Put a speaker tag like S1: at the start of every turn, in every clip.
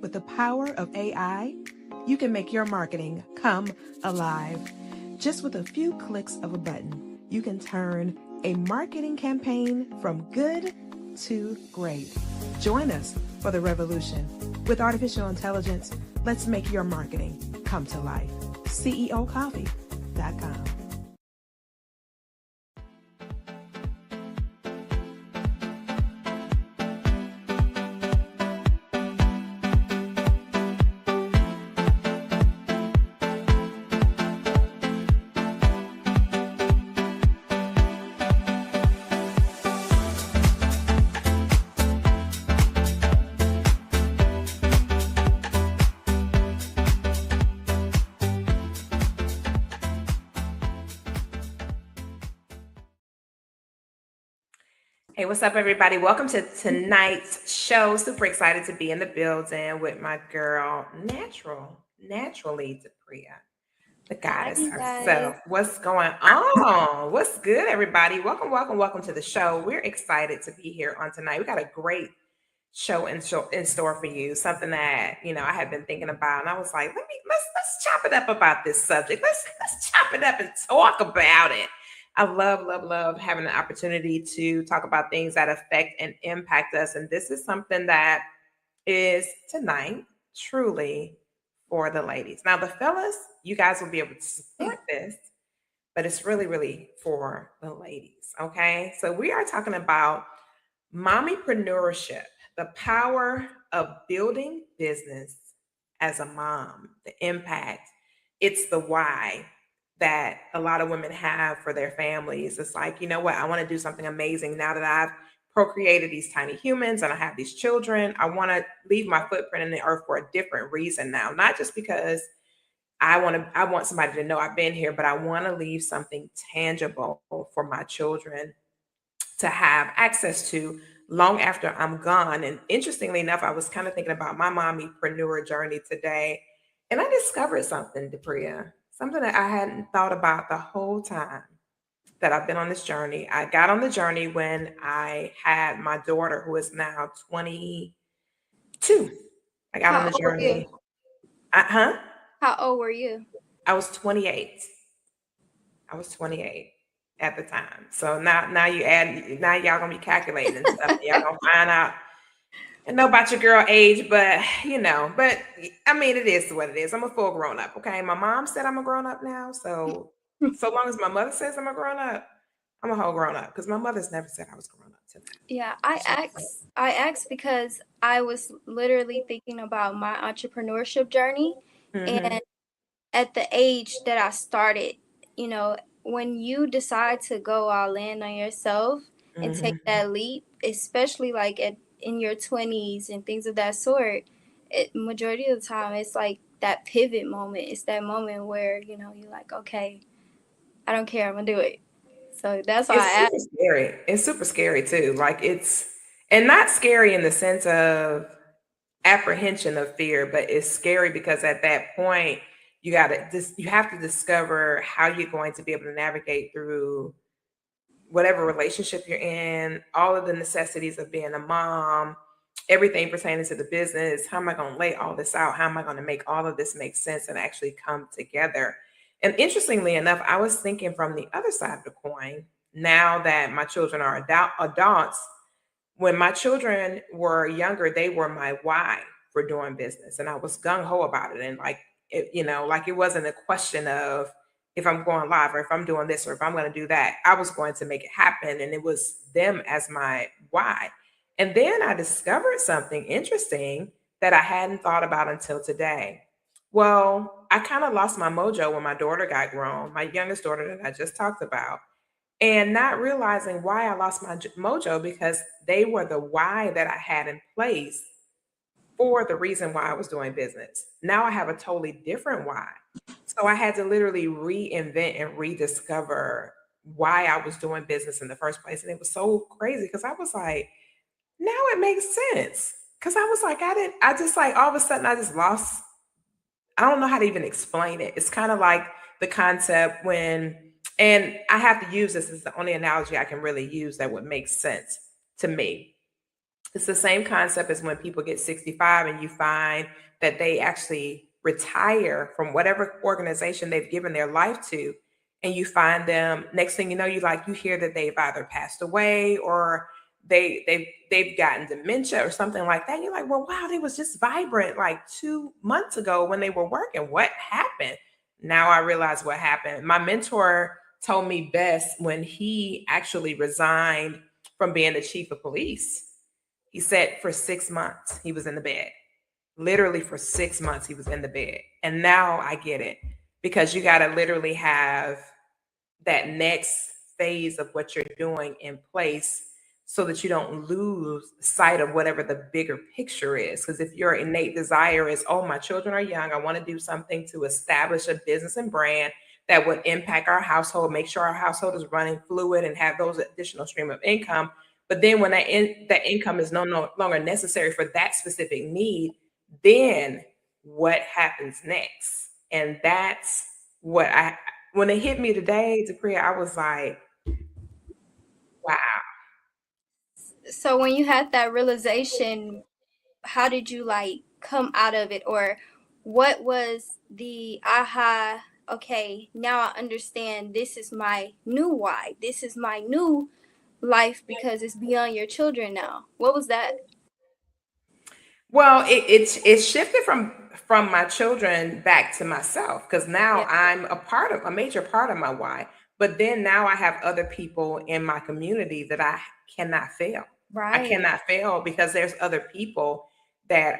S1: With the power of AI, you can make your marketing come alive. Just with a few clicks of a button, you can turn a marketing campaign from good to great. Join us for the revolution. With artificial intelligence, let's make your marketing come to life. CEOKoffe.com.
S2: Hey, what's up, everybody? Welcome to tonight's show. Super excited to be in the building with my girl, naturally, Priya, the goddess herself. What's going on? What's good, everybody? Welcome to the show. We're excited to be here on tonight. We got a great show in store for you. Something that I had been thinking about, and I was like, let's chop it up about this subject. Let's chop it up and talk about it. I love having an opportunity to talk about things that affect and impact us. And this is something that is tonight truly for the ladies. Now, the fellas, you guys will be able to support this, but it's really for the ladies. Okay. So we are talking about mommypreneurship, the power of building business as a mom, the impact. It's the why that a lot of women have for their families. It's like, you know what? I want to do something amazing now that I've procreated these tiny humans and I have these children. I want to leave my footprint in the earth for a different reason now, not just because I want somebody to know I've been here, but I want to leave something tangible for my children to have access to long after I'm gone. And interestingly enough, I was kind of thinking about my mommypreneur journey today, and I discovered something, Priya, something that I hadn't thought about the whole time that I've been on this journey. I got on the journey when I had my daughter, who is now 22. I got on the journey.
S3: How old were you?
S2: I was 28. At the time. So now y'all gonna be calculating and stuff. Y'all gonna find out and know about your girl age, but I mean, it is what it is. I'm a full grown up. Okay. My mom said I'm a grown up now. So long as my mother says I'm a grown up, I'm a whole grown up, because my mother's never said I was grown up to that.
S3: Yeah, I asked because I was literally thinking about my entrepreneurship journey. And at the age that I started, when you decide to go all in on yourself and take that leap, especially like in your 20s and things of that sort, majority of the time it's like that pivot moment. It's that moment where you're like, okay, I don't care, I'm gonna do it. So that's why
S2: It's super scary. It's super scary too. Like, and not scary in the sense of apprehension of fear, but it's scary because at that point you have to discover how you're going to be able to navigate through whatever relationship you're in, all of the necessities of being a mom, everything pertaining to the business. How am I going to lay all this out? How am I going to make all of this make sense and actually come together? And interestingly enough, I was thinking from the other side of the coin, now that my children are adults. When my children were younger, they were my why for doing business. And I was gung-ho about it. And like it wasn't a question of if I'm going live or if I'm doing this or if I'm going to do that. I was going to make it happen. And it was them as my why. And then I discovered something interesting that I hadn't thought about until today. Well, I kind of lost my mojo when my daughter got grown, my youngest daughter that I just talked about, and not realizing why I lost my mojo, because they were the why that I had in place for the reason why I was doing business. Now I have a totally different why. So I had to literally reinvent and rediscover why I was doing business in the first place. And it was so crazy because I was like, now it makes sense. Because I was like, I just like all of a sudden I just lost. I don't know how to even explain it. It's kind of like the concept and I have to use this as the only analogy I can really use that would make sense to me. It's the same concept as when people get 65 and you find that they actually retire from whatever organization they've given their life to, and you find them, next thing you know, you hear that they've either passed away or they've gotten dementia or something like that. You're like, well, wow, they was just vibrant like 2 months ago when they were working. What happened? Now I realize what happened. My mentor told me best when he actually resigned from being the chief of police. He said for 6 months he was in the bed. Literally for 6 months he was in the bed. And now I get it, because you got to literally have that next phase of what you're doing in place so that you don't lose sight of whatever the bigger picture is. Because if your innate desire is, oh, my children are young, I want to do something to establish a business and brand that would impact our household, make sure our household is running fluid and have those additional stream of income. But then when that income is no longer necessary for that specific need, then what happens next? And that's what when it hit me today, Priya, I was like, wow.
S3: So when you had that realization, how did you like come out of it, or what was the aha, okay, now I understand this is my new why. This is my new life because it's beyond your children now. What was that?
S2: Well, it shifted from my children back to myself, because now
S3: Yeah.
S2: I'm a major part of my why. But then now I have other people in my community that I cannot fail. I
S3: Right.
S2: cannot fail because there's other people that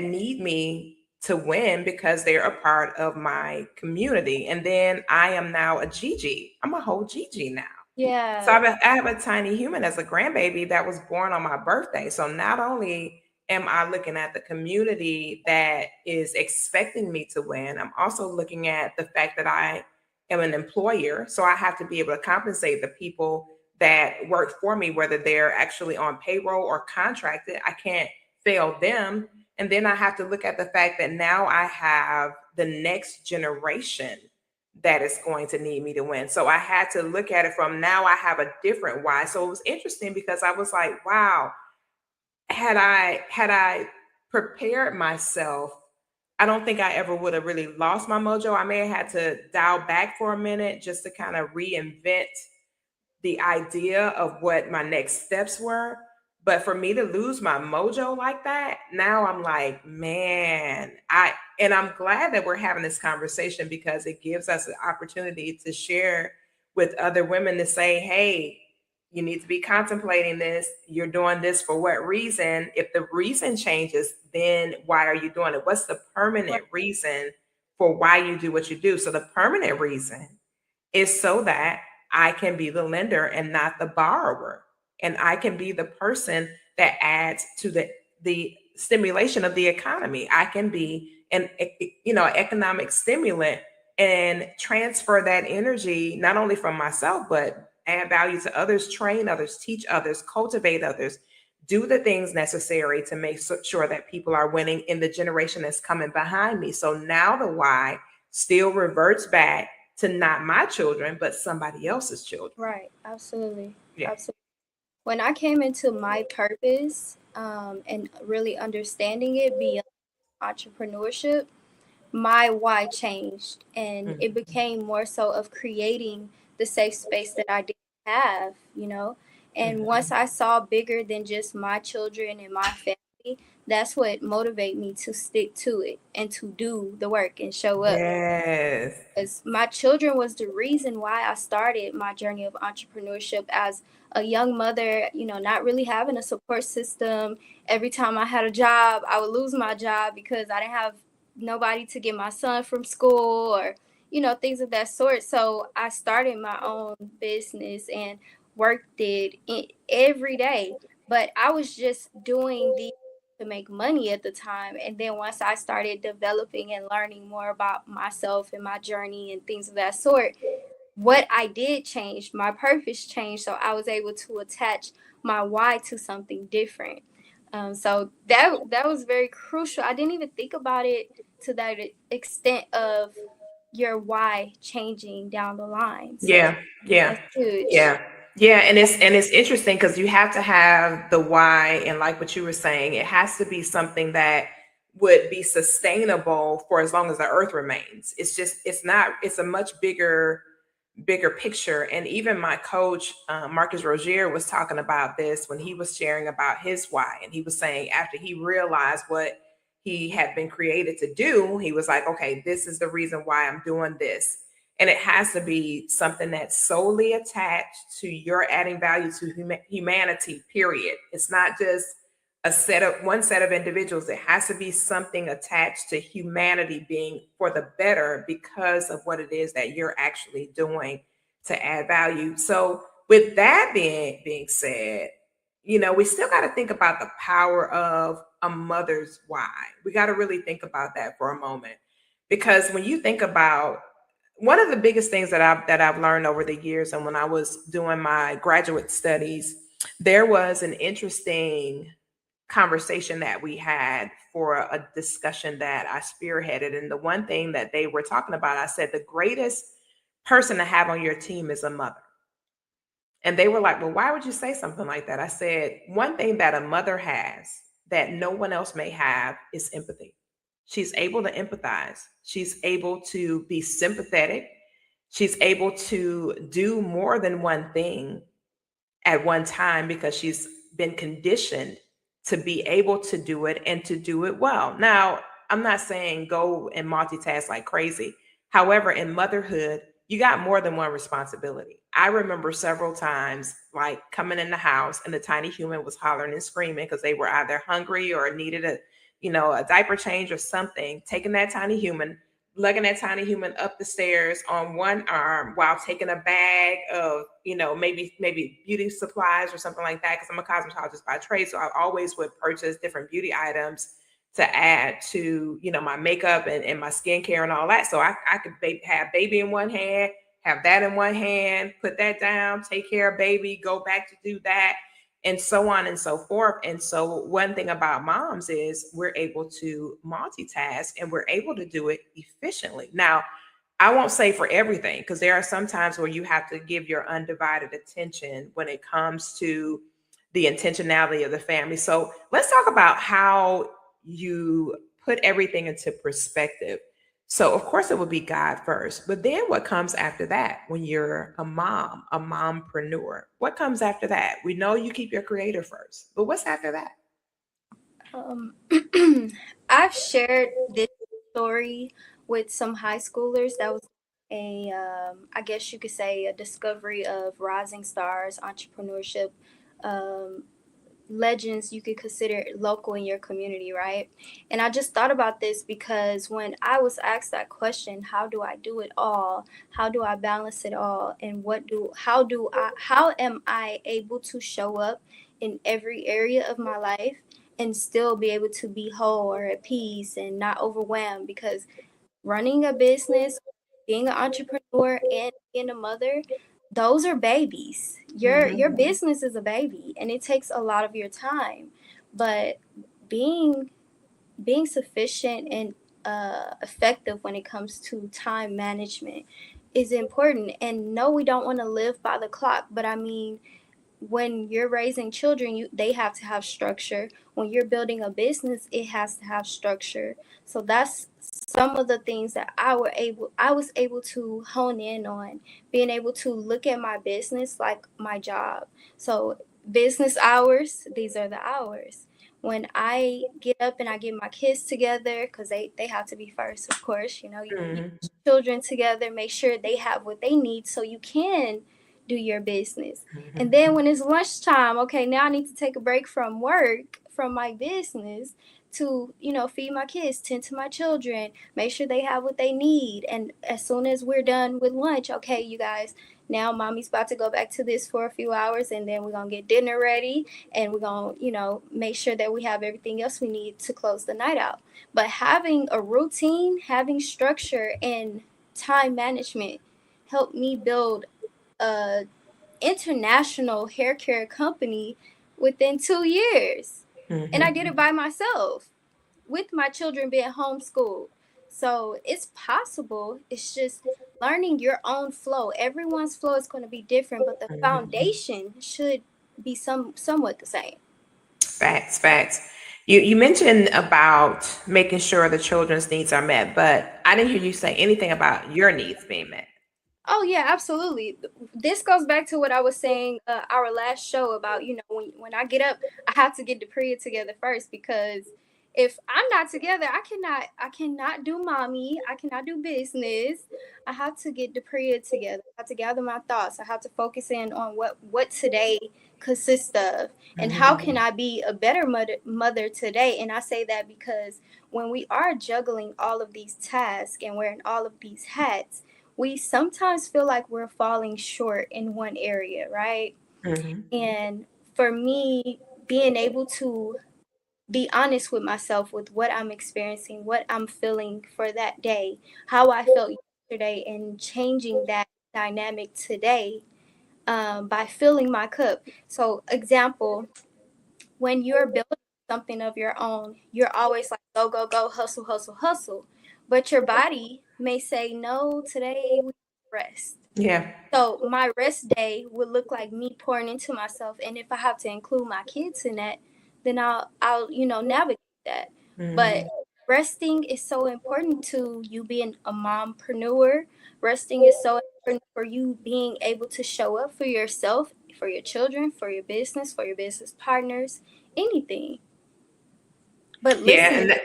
S2: need me to win because they're a part of my community. And then I am now a Gigi. I'm a whole Gigi now. So
S3: Yeah.
S2: I have a tiny human as a grandbaby that was born on my birthday. So not only am I looking at the community that is expecting me to win, I'm also looking at the fact that I am an employer. So I have to be able to compensate the people that work for me, whether they're actually on payroll or contracted. I can't fail them. And then I have to look at the fact that now I have the next generation that is going to need me to win. So I had to look at it from, now I have a different why. So it was interesting because I was like, wow, had I prepared myself, I don't think I ever would have really lost my mojo. I may have had to dial back for a minute just to kind of reinvent the idea of what my next steps were. But for me to lose my mojo like that, now I'm like, man, and I'm glad that we're having this conversation because it gives us an opportunity to share with other women to say, hey, you need to be contemplating this. You're doing this for what reason? If the reason changes, then why are you doing it? What's the permanent reason for why you do what you do? So the permanent reason is so that I can be the lender and not the borrower. And I can be the person that adds to the stimulation of the economy. I can be an economic stimulant and transfer that energy not only from myself, but add value to others, train others, teach others, cultivate others, do the things necessary to make sure that people are winning in the generation that's coming behind me. So now the why still reverts back to not my children, but somebody else's children.
S3: Right. Absolutely.
S2: Yeah.
S3: Absolutely. When I came into my purpose, and really understanding it beyond entrepreneurship, my why changed, and it became more so of creating the safe space that I didn't have, you know. And once I saw bigger than just my children and my family, that's what motivated me to stick to it and to do the work and show up.
S2: Yes.
S3: Because my children was the reason why I started my journey of entrepreneurship as a young mother, you know, not really having a support system. Every time I had a job, I would lose my job because I didn't have nobody to get my son from school, or, you know, things of that sort. So I started my own business and worked it every day. But I was just doing the to make money at the time. And then once I started developing and learning more about myself and my journey and things of that sort, what I did change, my purpose changed. So I was able to attach my why to something different. So that was very crucial. I didn't even think about it to that extent of your why changing down the line. So
S2: Yeah.
S3: that's huge.
S2: Yeah. Yeah, and it's interesting because you have to have the why, and like what you were saying, it has to be something that would be sustainable for as long as the earth remains. It's just it's not it's a much bigger picture. And even my coach, Marcus Rogier, was talking about this when he was sharing about his why. And he was saying after he realized what he had been created to do, he was like, okay, this is the reason why I'm doing this. And it has to be something that's solely attached to your adding value to humanity, period. It's not just one set of individuals. It has to be something attached to humanity being for the better because of what it is that you're actually doing to add value. So with that being said, we still got to think about the power of a mother's why. We got to really think about that for a moment. Because when you think about one of the biggest things that I've learned over the years, and when I was doing my graduate studies, there was an interesting conversation that we had for a discussion that I spearheaded. And the one thing that they were talking about, I said, the greatest person to have on your team is a mother. And they were like, well, why would you say something like that? I said, one thing that a mother has that no one else may have is empathy. She's able to empathize. She's able to be sympathetic. She's able to do more than one thing at one time because she's been conditioned to be able to do it and to do it well. Now, I'm not saying go and multitask like crazy. However, in motherhood, you got more than one responsibility. I remember several times like coming in the house and the tiny human was hollering and screaming because they were either hungry or needed a diaper change or something, taking that tiny human, lugging that tiny human up the stairs on one arm while taking a bag of, maybe beauty supplies or something like that. Because I'm a cosmetologist by trade, so I always would purchase different beauty items to add to, my makeup and my skincare and all that. So I could have baby in one hand, have that in one hand, put that down, take care of baby, go back to do that, and so on and so forth. And so one thing about moms is we're able to multitask and we're able to do it efficiently. Now, I won't say for everything, because there are some times where you have to give your undivided attention when it comes to the intentionality of the family. So let's talk about how you put everything into perspective. So, of course, it would be God first, but then what comes after that when you're a mom, a mompreneur? What comes after that? We know you keep your creator first, but what's after that?
S3: Um, I've shared this story with some high schoolers. That was I guess you could say, a discovery of rising stars, entrepreneurship, um, legends you could consider local in your community, right? And I just thought about this because when I was asked that question, how do I do it all? How do I balance it all? And how am I able to show up in every area of my life and still be able to be whole or at peace and not overwhelmed? Because running a business, being an entrepreneur, and being a mother, those are babies. Your
S2: Mhm.
S3: business is a baby, and it takes a lot of your time. But being being sufficient and effective when it comes to time management is important. And no, we don't want to live by the clock, but I mean, when you're raising children, they have to have structure. When you're building a business, it has to have structure. So that's some of the things that I was able to hone in on, being able to look at my business like my job. So business hours, these are the hours. When I get up and I get my kids together, because they have to be first, of course, you
S2: Mhm.
S3: children together, make sure they have what they need so you can do your business. And
S2: Mhm.
S3: then when it's lunchtime, okay, now I need to take a break from work, from my business, to, feed my kids, tend to my children, make sure they have what they need. And as soon as we're done with lunch, okay, you guys, now mommy's about to go back to this for a few hours, and then we're going to get dinner ready, and we're going to, make sure that we have everything else we need to close the night out. But having a routine, having structure, and time management helped me build a international hair care company within 2 years. And I did
S2: Mhm.
S3: it by myself with my children being homeschooled. So it's possible. It's just learning your own flow. Everyone's flow is going to be different, but the foundation should be somewhat the same.
S2: Facts, facts. You mentioned about making sure the children's needs are met, but I didn't hear you say anything about your needs being met.
S3: Oh yeah, absolutely. This goes back to what I was saying our last show about, when I get up, I have to get the period together first, because if I'm not together, I cannot do mommy, I cannot do business. I have to get the period together. I have to gather my thoughts. I have to focus in on what today consists of, and how can I be a better mother today. And I say that because when we are juggling all of these tasks and wearing all of these hats, we sometimes feel like we're falling short in one area, right? And for me, being able to be honest with myself with what I'm experiencing, what I'm feeling for that day, how I felt yesterday, and changing that dynamic today, by filling my cup. So, example, when you're building something of your own, you're always like, go, go, go, hustle, hustle, hustle. But your body may say, no, today we rest.
S2: Yeah.
S3: So my rest day would look like me pouring into myself. And if I have to include my kids in that, then I'll navigate that. But resting is so important to you being a mompreneur. Resting is so important for you being able to show up for yourself, for your children, for your business partners, anything. But
S2: Yeah,
S3: listening.
S2: and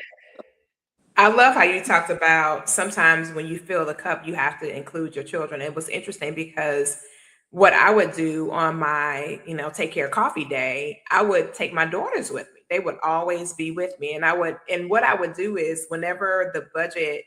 S2: I love how you talked about sometimes when you fill the cup, you have to include your children. It was interesting because what I would do on my, take care coffee day, I would take my daughters with me. They would always be with me. And what I would do is whenever the budget,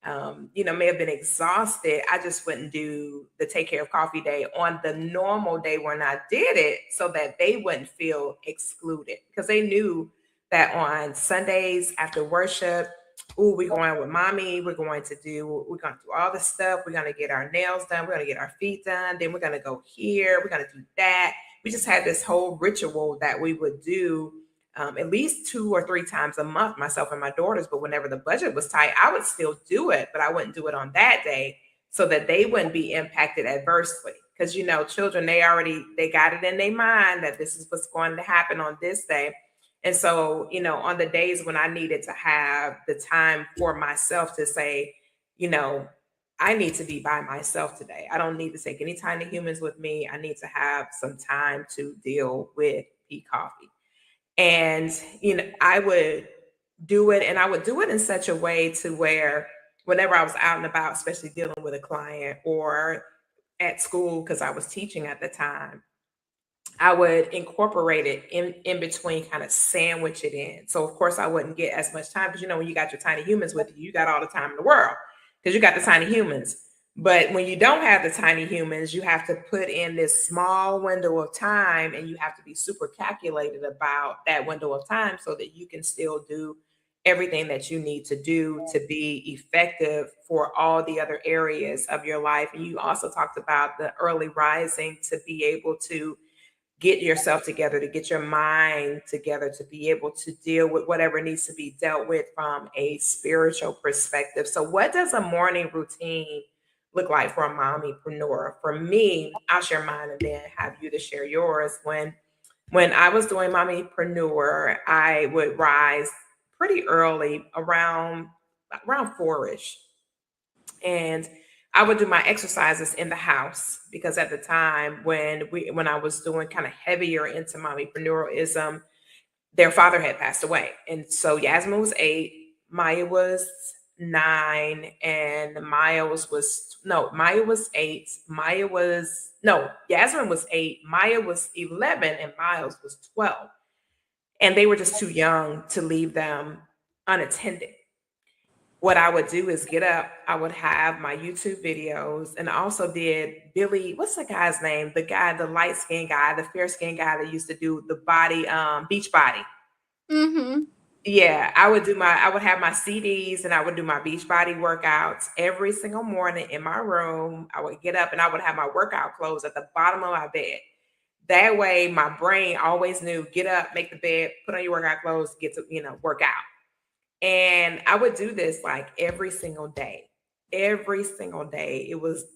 S2: may have been exhausted, I just wouldn't do the take care of coffee day on the normal day when I did it so that they wouldn't feel excluded, because they knew that on Sundays after worship, ooh, we're going with mommy. We're going to do all this stuff. We're going to get our nails done. We're going to get our feet done. Then we're going to go here. We're going to do that. We just had this whole ritual that we would do at least 2 or 3 times a month, myself and my daughters. But whenever the budget was tight, I would still do it, but I wouldn't do it on that day so that they wouldn't be impacted adversely. Because, children, they got it in their mind that this is what's going to happen on this day. And so, on the days when I needed to have the time for myself to say, I need to be by myself today. I don't need to take any tiny humans with me. I need to have some time to deal with Koffe. And, I would do it, and I would do it in such a way to where whenever I was out and about, especially dealing with a client or at school, because I was teaching at the time, I would incorporate it in between, kind of sandwich it in. So of course I wouldn't get as much time, because when you got your tiny humans with you, you got all the time in the world because you got the tiny humans. But when you don't have the tiny humans, you have to put in this small window of time, and you have to be super calculated about that window of time so that you can still do everything that you need to do to be effective for all the other areas of your life. And you also talked about the early rising to be able to get yourself together, to get your mind together, to be able to deal with whatever needs to be dealt with from a spiritual perspective. So what does a morning routine look like for a mommypreneur? For me, I'll share mine and then have you to share yours. When I was doing mommypreneur, I would rise pretty early, around 4ish. And I would do my exercises in the house, because at the time when I was doing kind of heavier into mommypreneurism, their father had passed away. And so Yasmin was 8, Maya was 9, and Maya was 8. Yasmin was 8, Maya was 11, and Miles was 12. And they were just too young to leave them unattended. What I would do is get up, I would have my YouTube videos, and I also did Billy, what's the guy's name? The guy, the light skinned guy, the fair skinned guy that used to do the body, beach body. Yeah, I would have my CDs, and I would do my beach body workouts every single morning in my room. I would get up and I would have my workout clothes at the bottom of my bed. That way my brain always knew, get up, make the bed, put on your workout clothes, get to, work out. And I would do this like every single day. Every single day. It was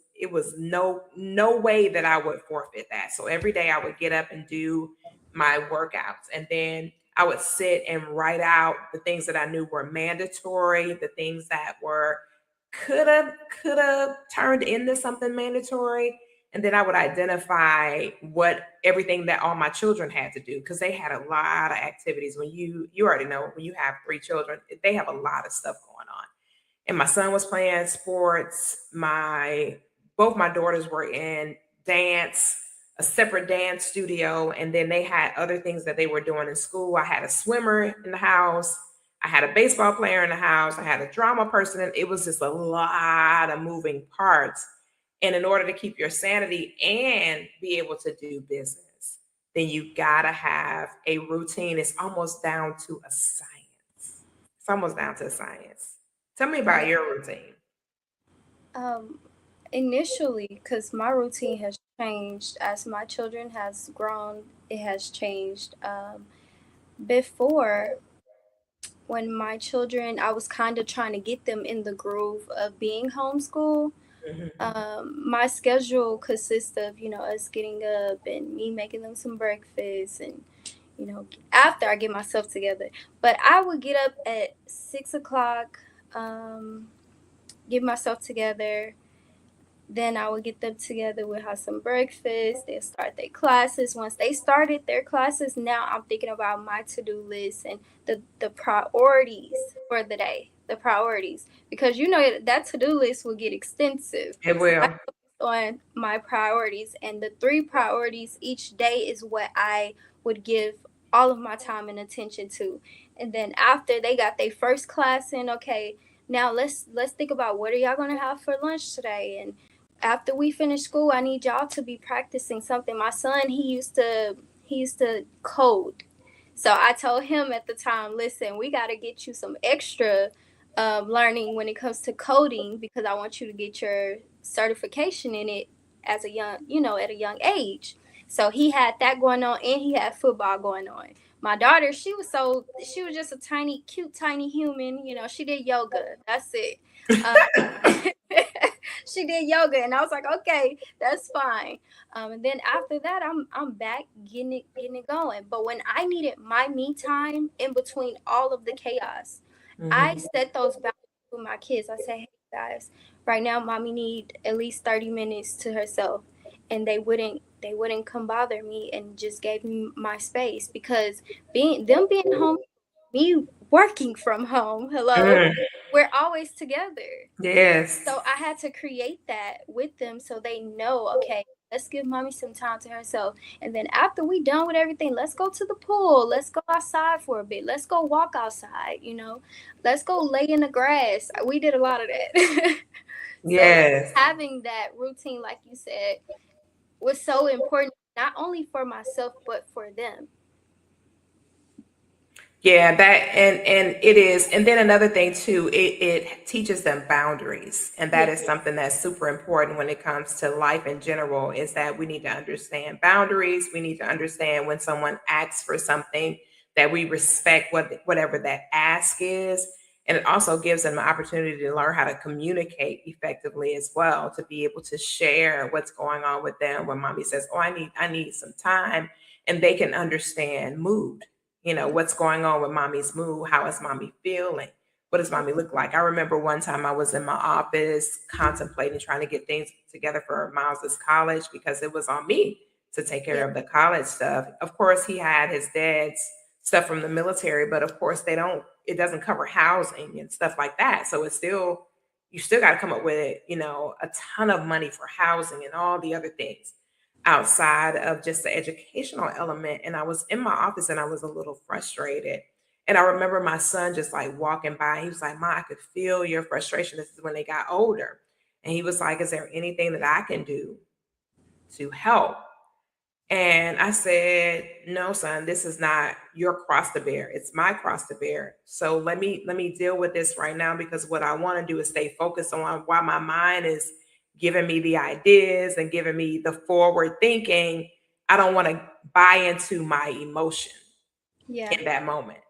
S2: no way that I would forfeit that. So every day I would get up and do my workouts. And then I would sit and write out the things that I knew were mandatory, the things that were could have turned into something mandatory. And then I would identify what everything that all my children had to do, because they had a lot of activities. When you already know, when you have three children, they have a lot of stuff going on. And my son was playing sports. My Both my daughters were in dance, a separate dance studio, and then they had other things that they were doing in school. I had a swimmer in the house. I had a baseball player in the house. I had a drama person. And it was just a lot of moving parts. And in order to keep your sanity and be able to do business, then you gotta have a routine. It's almost down to a science. It's almost down to a science. Tell me about
S3: Yeah.
S2: your routine.
S3: Initially, because my routine has changed as my children has grown, it has changed. Before, when my children, I was kind of trying to get them in the groove of being homeschooled.
S2: Mhm.
S3: My schedule consists of, us getting up and me making them some breakfast and, after I get myself together. But I would get up at 6 o'clock, get myself together. Then I would get them together. We'll have some breakfast. They'll start their classes. Once they started their classes, now I'm thinking about my to-do list and the priorities for the day. The priorities. Because that to-do list will get extensive.
S2: It
S3: So I
S2: will.
S3: focus on my priorities. And the 3 priorities each day is what I would give all of my time and attention to. And then after they got their first class in, okay, now let's think about what are y'all gonna have for lunch today, and after we finish school, I need y'all to be practicing something. My son, he used to code. So I told him at the time, listen, we got to get you some extra learning when it comes to coding, because I want you to get your certification in it as a young, at a young age. So he had that going on, and he had football going on. My daughter, she was just a tiny, cute, tiny human. She did yoga. That's it. Um, she did yoga, and I was like, okay, that's fine. And then after that, I'm back getting it going. But when I needed my me time in between all of the chaos, I
S2: Mhm.
S3: set those boundaries with my kids. I said, hey guys, right now mommy need at least 30 minutes to herself. And they wouldn't come bother me and just gave me my space, because being home, me working from home, hello,
S2: Mm.
S3: we're always together.
S2: Yes.
S3: So I had to create that with them so they know, okay, let's give mommy some time to herself. And then after we done with everything, let's go to the pool. Let's go outside for a bit. Let's go walk outside. Let's go lay in the grass. We did a lot of that. So
S2: Yes.
S3: having that routine, like you said, was so important, not only for myself, but for them.
S2: Yeah, that and it is. And then another thing too, it teaches them boundaries. And that
S3: Yeah.
S2: is something that's super important when it comes to life in general, is that we need to understand boundaries. We need to understand when someone asks for something, that we respect whatever that ask is. And it also gives them an opportunity to learn how to communicate effectively as well, to be able to share what's going on with them. When mommy says, "Oh, I need some time," and they can understand mood, what's going on with mommy's mood. How is mommy feeling? What does mommy look like? I remember one time I was in my office contemplating trying to get things together for Miles's college, because it was on me to take care
S3: Yeah.
S2: of the college stuff. Of course, he had his dad's stuff from the military, but of course it doesn't cover housing and stuff like that. So you still got to come up with, a ton of money for housing and all the other things outside of just the educational element. And I was in my office and I was a little frustrated. And I remember my son just like walking by. He was like, "Ma, I could feel your frustration." This is when they got older. And he was like, "Is there anything that I can do to help?" And I said, "No, son, this is not your cross to bear. It's my cross to bear. So let me deal with this right now, because what I want to do is stay focused on why my mind is giving me the ideas and giving me the forward thinking. I don't want to buy into my emotion
S3: Yeah.
S2: in that moment."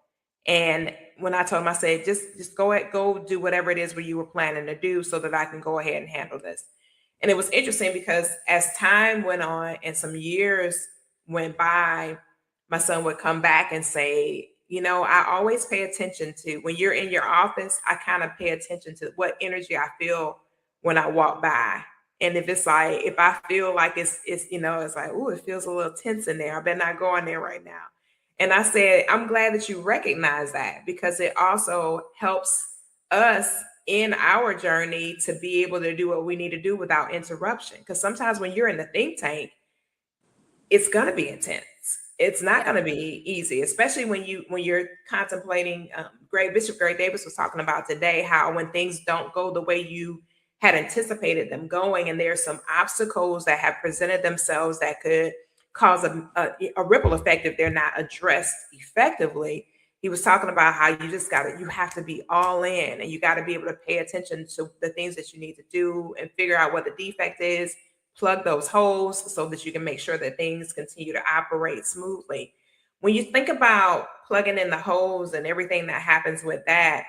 S2: And when I told him, I said, just go ahead, go do whatever it is where you were planning to do so that I can go ahead and handle this. And it was interesting because as time went on and some years went by, my son would come back and say, I always pay attention to when you're in your office, I kind of pay attention to what energy I feel when I walk by. And if I feel like it's like, oh, it feels a little tense in there. I better not go in there right now. And I said, I'm glad that you recognize that because it also helps us in our journey to be able to do what we need to do without interruption. Because sometimes when you're in the think tank, it's going to be intense. It's not going to be easy, especially when you're contemplating. Bishop Gray Davis was talking about today how when things don't go the way you had anticipated them going, and there's some obstacles that have presented themselves that could cause a ripple effect if they're not addressed effectively. He was talking about how you have to be all in, and you got to be able to pay attention to the things that you need to do and figure out what the defect is, plug those holes so that you can make sure that things continue to operate smoothly. When you think about plugging in the holes and everything that happens with that,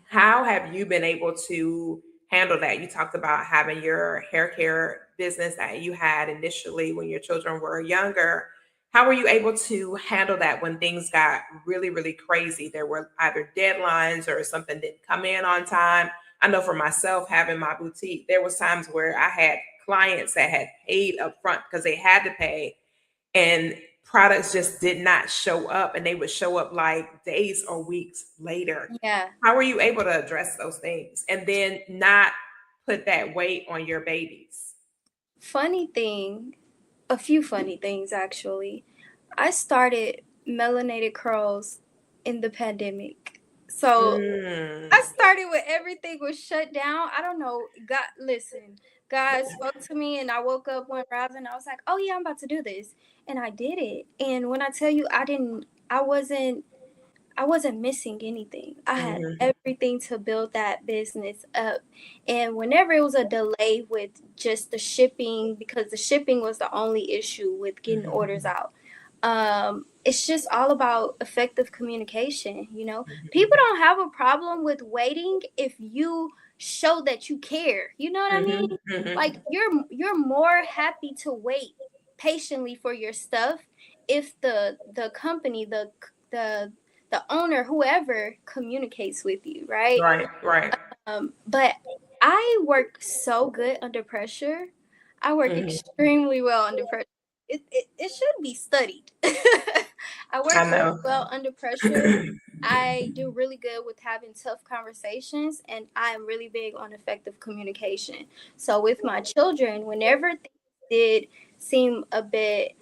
S2: how have you been able to handle that? You talked about having your hair care business that you had initially when your children were younger. How were you able to handle that when things got really, really crazy? There were either deadlines or something didn't come in on time. I know for myself, having my boutique, there was times where I had clients that had paid up front because they had to pay, and products just did not show up, and they would show up like days or weeks later.
S3: Yeah.
S2: How were you able to address those things and then not put that weight on your babies?
S3: A few funny things actually. I started melanated curls in the pandemic. So I
S2: Mm.
S3: started when everything was shut down. I don't know. God spoke to me and I woke up one rising and I was like, oh yeah, I'm about to do this. And I did it. And when I tell you I wasn't missing anything. I had
S2: Mhm.
S3: everything to build that business up. And whenever it was a delay with just the shipping, because the shipping was the only issue with getting orders
S2: Mhm.
S3: out, it's just all about effective communication. People
S2: Mhm.
S3: don't have a problem with waiting if you show that you care. You know what I mean?
S2: Mhm.
S3: Like
S2: Mhm.
S3: you're more happy to wait patiently for your stuff if the company, the the owner, whoever communicates with you, right?
S2: Right, right.
S3: But I work so good under pressure. I work
S2: Mhm.
S3: extremely well under pressure. It should be studied. I
S2: I
S3: work really
S2: know.
S3: well under pressure. I do really good with having tough conversations, and I am really big on effective communication. So with my children, whenever things did seem a bit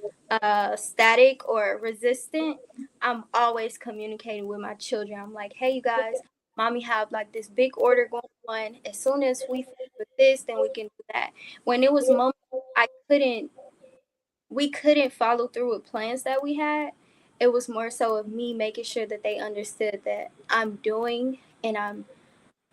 S3: static or resistant, I'm always communicating with my children. I'm like, hey, you guys, mommy have like this big order going on. As soon as we finish with this, then we can do that. When it was moments I couldn't, we couldn't follow through with plans that we had. It was more so of me making sure that they understood that I'm doing and I'm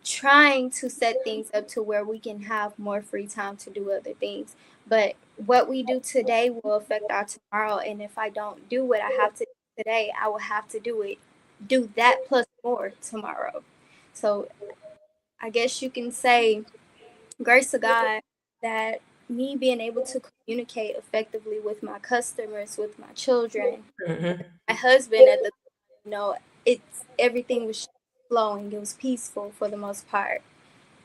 S3: trying to set things up to where we can have more free time to do other things. But what we do today will affect our tomorrow. And if I don't do what I have to do today, I will have to do that plus more tomorrow. So I guess you can say, grace to God, that me being able to communicate effectively with my customers, with my children,
S2: Mhm.
S3: my husband at the time, it's everything was flowing. It was peaceful for the most part.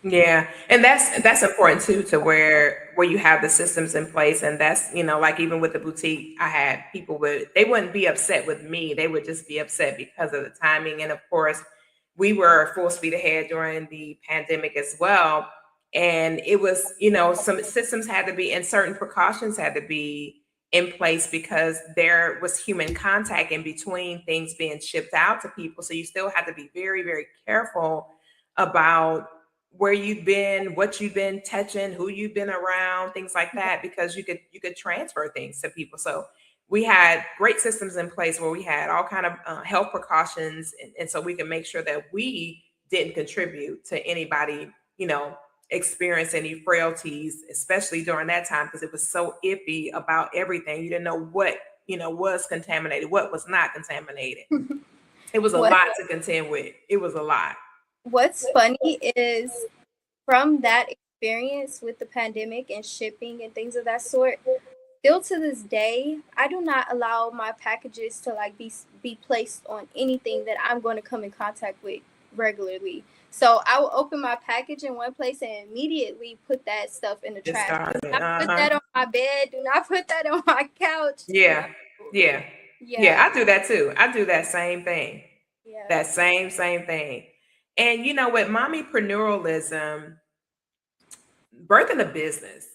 S2: Yeah, and that's important too, to where you have the systems in place, and that's like even with the boutique, I had people they wouldn't be upset with me, they would just be upset because of the timing, and of course, we were full speed ahead during the pandemic as well, and it was some systems had to be and certain precautions had to be in place because there was human contact in between things being shipped out to people, so you still had to be very, very careful about where you've been, what you've been touching, who you've been around, things like that, because you could transfer things to people. So we had great systems in place where we had all kind of health precautions, and so we can make sure that we didn't contribute to anybody, experience any frailties, especially during that time because it was so iffy about everything. You didn't know what was contaminated, what was not contaminated. It was a
S3: What
S2: lot to contend with. It was a lot.
S3: What's funny is from that experience with the pandemic and shipping and things of that sort, still to this day, I do not allow my packages to like be placed on anything that I'm going to come in contact with regularly. So I will open my package in one place and immediately put that stuff in the trash. Do not put that on my bed. Do not put that on my couch.
S2: Yeah. Yeah. Yeah. I do that too. I do that same thing.
S3: Yeah.
S2: That same thing. And you know, with mommypreneurialism, birthing a business,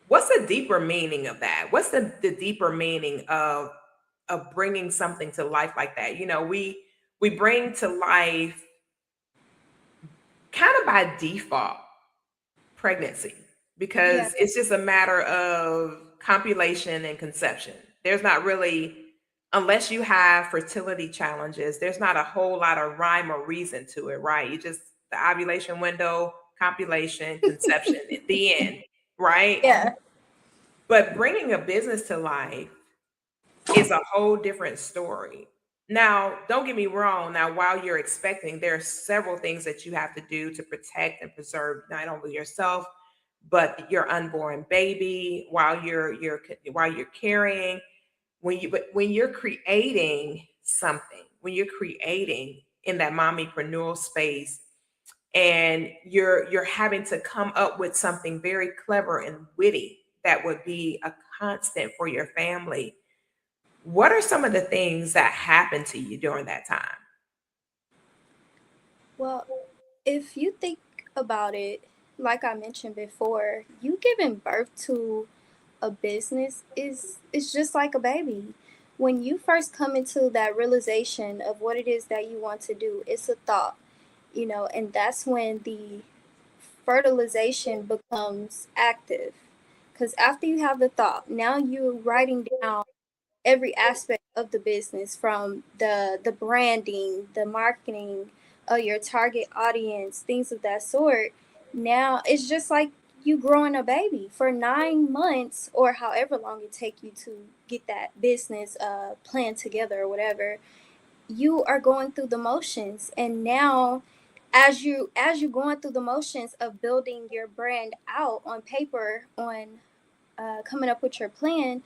S2: what's the deeper meaning of that? What's the deeper meaning of bringing something to life like that? You know, we bring to life kind of by default pregnancy because it's just a matter of copulation and conception. There's not really, unless you have fertility challenges, there's not a whole lot of rhyme or reason to it, right? You just the ovulation window, copulation, conception, at the end, right?
S3: Yeah.
S2: But bringing a business to life is a whole different story. Now, don't get me wrong. Now, while you're expecting, there are several things that you have to do to protect and preserve not only yourself, but your unborn baby while you're carrying. When you're creating something, when you're creating in that mommypreneur space, and you're having to come up with something very clever and witty that would be a constant for your family. What are some of the things that happened to you during that time?
S3: Well, if you think about it, like I mentioned before, you giving birth to a business is just like a baby. When you first come into that realization of what it is that you want to do, it's a thought, and that's when the fertilization becomes active. Because after you have the thought, now you're writing down every aspect of the business, from the branding, the marketing, your target audience, things of that sort. Now it's just like you growing a baby for 9 months or however long it take you to get that business plan together or whatever. You are going through the motions, and now as you're going through the motions of building your brand out on paper, on coming up with your plan,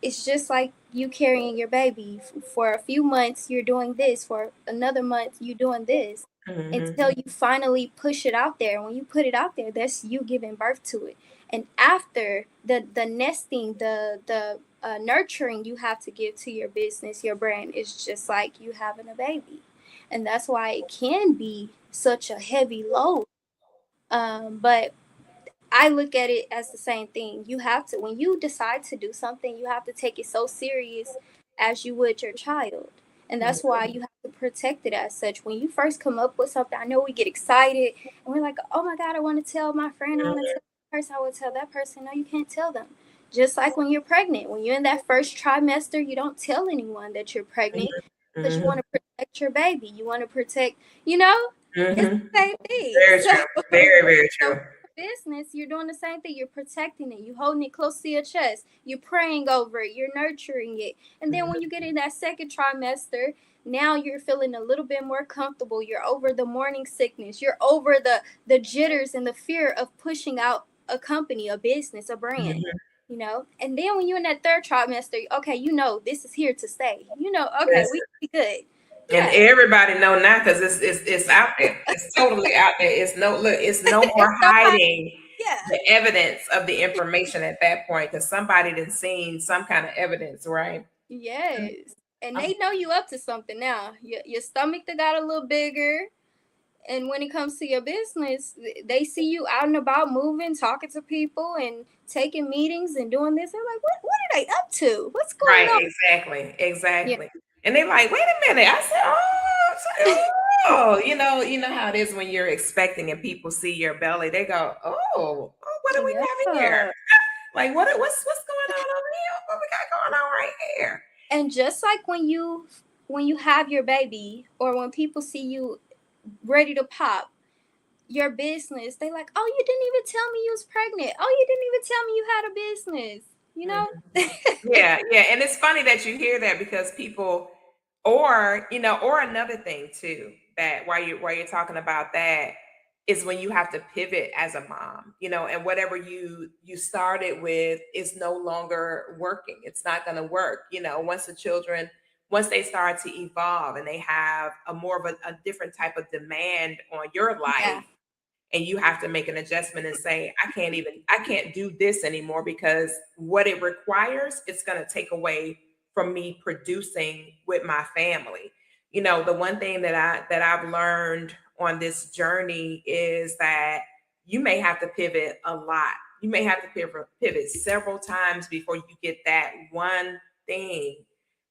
S3: it's just like you carrying your baby. For a few months you're doing this, for another month you're doing this, until you finally push it out there. When you put it out there, that's you giving birth to it. And after the nesting, the nurturing you have to give to your business, your brand, is just like you having a baby. And that's why it can be such a heavy load. But I look at it as the same thing. You have to, when you decide to do something, you have to take it so serious as you would your child. And that's why you have to protect it as such. When you first come up with something, I know we get excited and we're like, oh my God, I want to tell my friend, I want to tell that person, I will tell that person. No, you can't tell them. Just like when you're pregnant, when you're in that first trimester, you don't tell anyone that you're pregnant because you want to protect your baby. You want to protect, it's the same thing.
S2: Very true. Very, very true.
S3: Business, you're doing the same thing. You're protecting it. You're holding it close to your chest. You're praying over it. You're nurturing it. And then when you get in that second trimester, now you're feeling a little bit more comfortable. You're over the morning sickness. You're over the jitters and the fear of pushing out a company, a business, a brand. And then when you're in that third trimester, okay, this is here to stay. Okay, we be good.
S2: And everybody know now because it's out there. It's totally out there. It's no more hiding the evidence of the information at that point, because somebody done seen some kind of evidence, right?
S3: Yes. And they know you up to something now. Your stomach that got a little bigger. And when it comes to your business, they see you out and about moving, talking to people and taking meetings and doing this. They're like, what are they up to? What's going on?
S2: Exactly. Yeah. And they're like, wait a minute. I said, oh, you know how it is when you're expecting and people see your belly. They go, oh, what do we have here? Like, what's going on over here? What we got going on right here?
S3: And just like when you have your baby, or when people see you ready to pop your business, they like, oh, you didn't even tell me you was pregnant. Oh, you didn't even tell me you had a business.
S2: Yeah. And it's funny that you hear that, because people Or, or another thing too, that while you're talking about that, is when you have to pivot as a mom, and whatever you started with is no longer working. It's not going to work, once they start to evolve and they have a more of a different type of demand on your
S3: Yeah.
S2: life, and you have to make an adjustment and say, I can't do this anymore, because what it requires, it's going to take away from me producing with my family. The one thing that I've learned on this journey is that you may have to pivot a lot. You may have to pivot several times before you get that one thing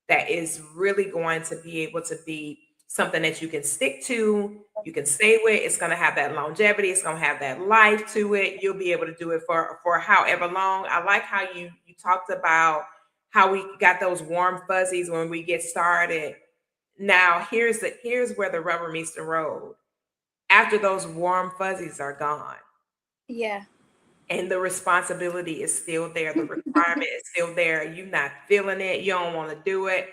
S2: that is really going to be able to be something that you can stick to, you can stay with. It's going to have that longevity. It's going to have that life to it. You'll be able to do it for however long. I like how you talked about how we got those warm fuzzies when we get started. Now here's where the rubber meets the road. After those warm fuzzies are gone,
S3: Yeah.
S2: and the responsibility is still there, the requirement is still there. You're not feeling it. You don't want to do it.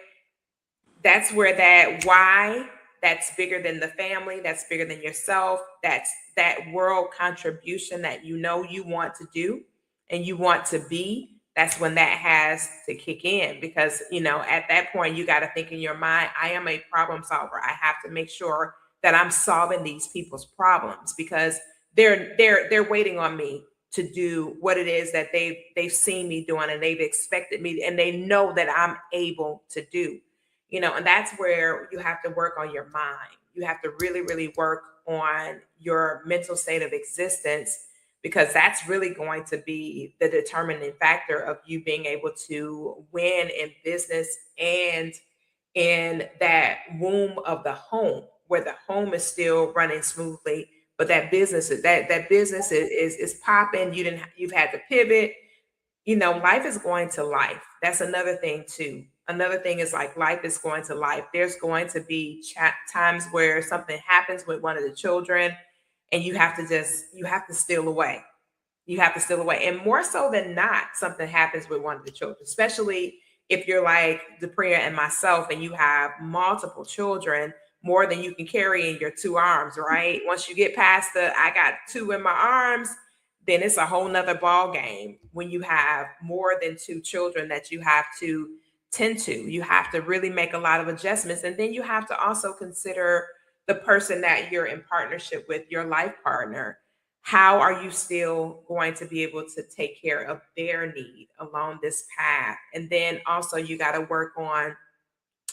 S2: That's where that why, that's bigger than the family, that's bigger than yourself, that's that world contribution that you want to do and you want to be. That's when that has to kick in, because at that point you got to think in your mind, I am a problem solver. I have to make sure that I'm solving these people's problems, because they're waiting on me to do what it is that they've seen me doing, and they've expected me, and they know that I'm able to do. And that's where you have to work on your mind. You have to really, really work on your mental state of existence, because that's really going to be the determining factor of you being able to win in business and in that womb of the home, where the home is still running smoothly, but that business is popping. You've had to pivot. Life is going to life. That's another thing too. Another thing is, like, life is going to life. There's going to be times where something happens with one of the children, and you have to steal away. You have to steal away. And more so than not, something happens with one of the children, especially if you're like Depria and myself and you have multiple children, more than you can carry in your two arms, right? Once you get past I got two in my arms, then it's a whole nother ball game when you have more than two children that you have to tend to. You have to really make a lot of adjustments. And then you have to also consider the person that you're in partnership with, your life partner. How are you still going to be able to take care of their need along this path? And then also you got to work on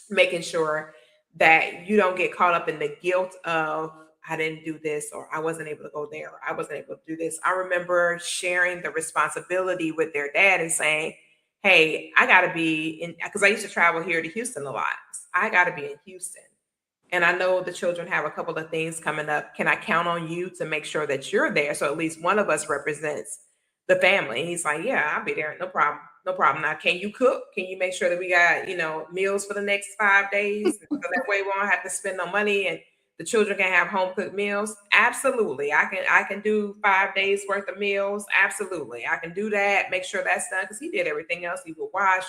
S2: making sure that you don't get caught up in the guilt of, I didn't do this, or I wasn't able to go there, or I wasn't able to do this. I remember sharing the responsibility with their dad and saying, hey, I got to be in, because I used to travel here to Houston a lot. I got to be in Houston. And I know the children have a couple of things coming up. Can I count on you to make sure that you're there? So at least one of us represents the family. He's like, yeah, I'll be there. No problem. No problem. Now, can you cook? Can you make sure that we got, meals for the next 5 days? So that way we won't have to spend no money and the children can have home cooked meals. Absolutely. I can do 5 days worth of meals. Absolutely. I can do that. Make sure that's done, because he did everything else. He would wash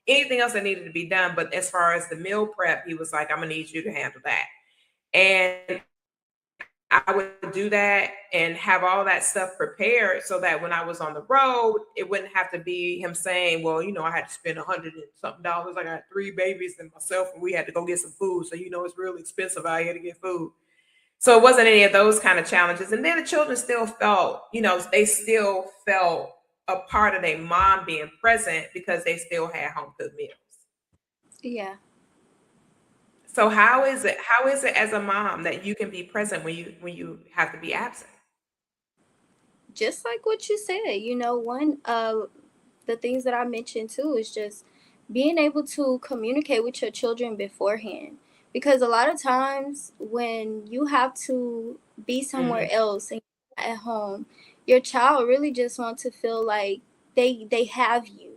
S2: anything else that needed to be done. But as far as the meal prep, he was like, I'm gonna need you to handle that. And I would do that and have all that stuff prepared so that when I was on the road, it wouldn't have to be him saying, well, I had to spend $100 and something. I got three babies and myself, and we had to go get some food. So, it's real expensive out here to get food. So it wasn't any of those kind of challenges. And then the children still felt, they still felt a part of their mom being present, because they still had home cooked meals.
S3: Yeah.
S2: So how is it as a mom that you can be present when you have to be absent?
S3: Just like what you said, one of the things that I mentioned too is just being able to communicate with your children beforehand. Because a lot of times when you have to be somewhere
S2: Mhm.
S3: else and at home, your child really just wants to feel like they have you.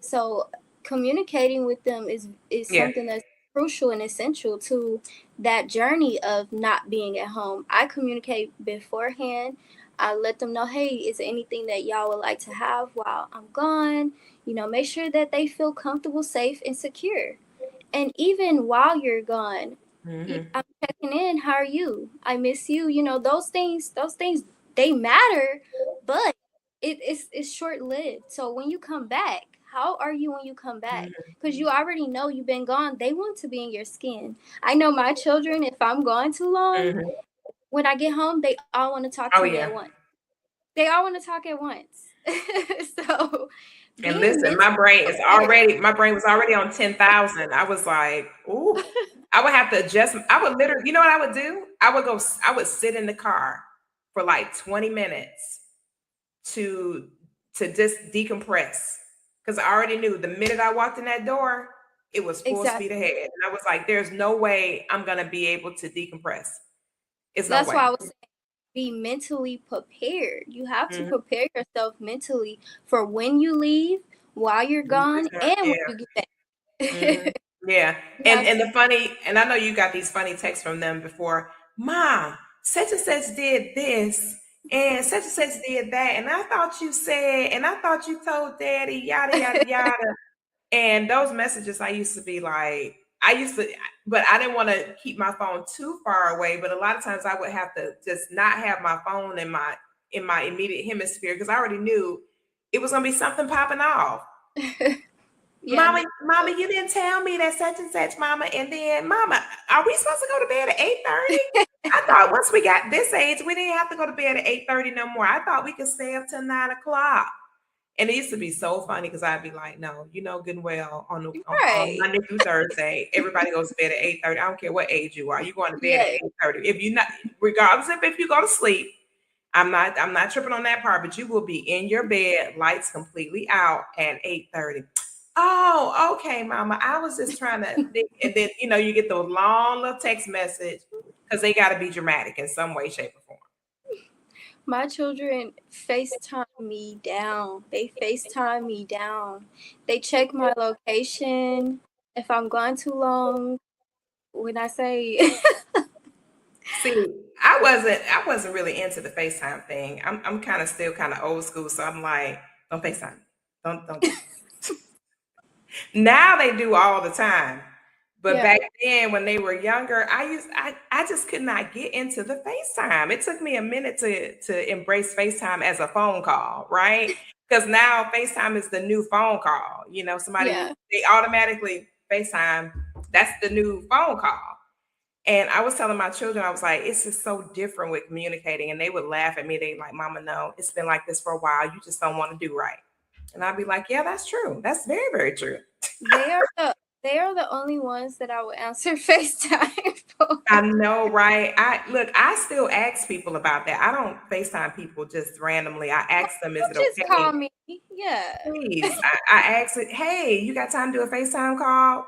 S3: So communicating with them is
S2: Yeah.
S3: something that's crucial and essential to that journey of not being at home. I communicate beforehand. I let them know, hey, is there anything that y'all would like to have while I'm gone? Make sure that they feel comfortable, safe, and secure. And even while you're gone,
S2: Mm-hmm.
S3: I'm checking in. How are you? I miss you. You know, those things, they matter, but it's short lived. So when you come back, how are you when you come back? Because you already know you've been gone. They want to be in your skin. I know my children, if I'm gone too long,
S2: Mm-hmm.
S3: when I get home, they all want to talk to
S2: Oh
S3: me at
S2: yeah.
S3: once. They all want to talk at once. So
S2: And
S3: being
S2: listen,
S3: mentally prepared.
S2: my brain was already on 10,000. I was like, ooh, I would have to adjust. I would literally, you know what I would do? I would sit in the car for like 20 minutes to just decompress. Because I already knew the minute I walked in that door, it was full speed
S3: Exactly.
S2: ahead. And I was like, there's no way I'm gonna be able to decompress. It's no
S3: That's
S2: way.
S3: why I was saying be mentally prepared. You have to
S2: Mhm.
S3: prepare yourself mentally for when you leave, while you're gone, and when
S2: Yeah.
S3: you get back.
S2: Mhm. Yeah.
S3: You have
S2: And the funny, and I know you got these funny texts from them before. Mom, such and such did this, and such and such did that, and I thought you said, and I thought you told daddy, yada yada yada. And those messages, I used to be like, I used to, but I didn't want to keep my phone too far away. But a lot of times I would have to just not have my phone in my immediate hemisphere because I already knew it was gonna be something popping off.
S3: yeah,
S2: Mama,
S3: no.
S2: mama, you didn't tell me that such and such, mama. And then, mama, are we supposed to go to bed at 8:30? I thought once we got this age, we didn't have to go to bed at 8:30 no more. I thought we could stay up till 9 o'clock. And it used to be so funny because I'd be like, no, you know good and well on
S3: Right.
S2: Monday through Thursday, everybody goes to bed at 8:30. I don't care what age you are, you're going to bed at
S3: Yeah.
S2: 8:30. If you not, regardless of if you go to sleep, I'm not tripping on that part, but you will be in your bed, lights completely out at 8:30. Oh, okay, mama. I was just trying to think. And then you get those long little text message because they gotta be dramatic in some way, shape, or form.
S3: My children FaceTime me down. They FaceTime me down. They check my location if I'm gone too long. When I say
S2: See, I wasn't really into the FaceTime thing. I'm kind of still kind of old school, so I'm like, don't FaceTime me. Don't do it. Now they do all the time. But
S3: yeah,
S2: back then when they were younger, I just could not get into the FaceTime. It took me a minute to embrace FaceTime as a phone call, right? Because now FaceTime is the new phone call.
S3: yeah.
S2: They automatically FaceTime, that's the new phone call. And I was telling my children, I was like, it's just so different with communicating. And they would laugh at me. They like, Mama, no, it's been like this for a while. You just don't want to do right. And I'd be like, yeah, that's true. That's very, very true.
S3: They are the only ones that I would answer FaceTime for.
S2: I know, right? I still ask people about that. I don't FaceTime people just randomly. I ask them, is
S3: Don't
S2: it
S3: just
S2: okay?
S3: call me. Yeah.
S2: Please. I ask it, hey, you got time to do a FaceTime call?